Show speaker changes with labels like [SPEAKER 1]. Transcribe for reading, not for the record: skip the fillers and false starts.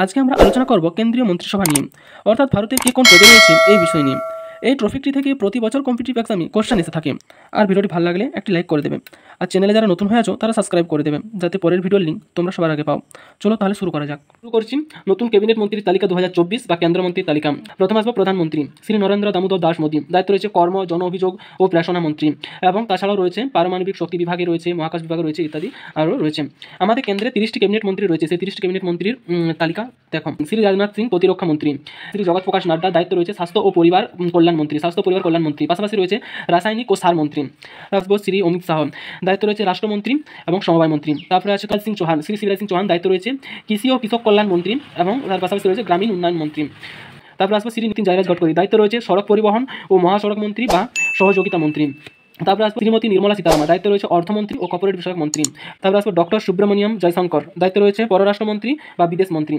[SPEAKER 1] আজকে আমরা আলোচনা করব কেন্দ্রীয় মন্ত্রিসভা নিয়ে, অর্থাৎ ভারতের কে কোন পদে রয়েছে এই বিষয় নিয়ে। এই টপিকটি থেকে প্রতি বছর কম্পিটিটিভ এক্সামে কোশ্চেন এসে থাকে। আর ভিডিওটি ভালো লাগলে একটি লাইক করে দেবে, আর চ্যানেলে যারা নতুন হয়ে আছো তারা সাবস্ক্রাইব করে দেবে, যাতে পরের ভিডিওর লিঙ্ক তোমরা সবার আগে পাও। চলো তাহলে শুরু করা যাক। শুরু করছি নতুন ক্যাবিনেট মন্ত্রীর তালিকা 2024 বা কেন্দ্রমন্ত্রীর তালিকা। প্রথমে আসবো প্রধানমন্ত্রী শ্রী নরেন্দ্র দামোদর দাস মোদী, দায়িত্ব রয়েছে কর্ম, জন অভিযোগ ও প্রেষণা মন্ত্রী, এবং তাছাড়াও রয়েছে পারমাণবিক শক্তি বিভাগে রয়েছে, মহাকাশ বিভাগে রয়েছে ইত্যাদি আরও রয়েছে। আমাদের কেন্দ্রে 30টি ক্যাবিনেট মন্ত্রী রয়েছে। সেই 30টি ক্যাবিনেট মন্ত্রীর তালিকা দেখো। শ্রী রাজনাথ সিং প্রতিরক্ষা মন্ত্রী, শ্রী জগৎ প্রকাশ নাড্ডা, দায়িত্ব রয়েছে স্বাস্থ্য ও পরিবার কল্যাণ মন্ত্রী, স্বাস্থ্য পরিবার কল্যাণ মন্ত্রী। পাশাপাশি রয়েছে রাসায়নিক ও সার মন্ত্রী। তারপর শ্রী অমিত শাহ, দায়িত্ব রয়েছে রাষ্ট্রমন্ত্রী এবং সমবায় মন্ত্রী। তারপরে আছে শিবরাজ সিং চৌহান, শ্রী শিবরাজ সিং চৌহান, দায়িত্ব রয়েছে কৃষি ও কৃষক কল্যাণ মন্ত্রী, এবং তার পাশাপাশি রয়েছে গ্রামীণ উন্নয়ন মন্ত্রী। তারপরে আসবে শ্রী নীতিন জায়রাজ গডকরি, দায়িত্ব রয়েছে সড়ক পরিবহন ও মহাসড়ক মন্ত্রী বা সহযোগিতা মন্ত্রী। তারপরে আসবে শ্রীমতী নির্মলা সীতারামন, দায়িত্ব রয়েছে অর্থমন্ত্রী ও কর্পোরেট বিষয়ক মন্ত্রী। তারপরে আসবে ডক্টর সুব্রমণিয়ম জয়শঙ্কর, দায়িত্ব রয়েছে পররাষ্ট্রমন্ত্রী বা বিদেশ মন্ত্রী।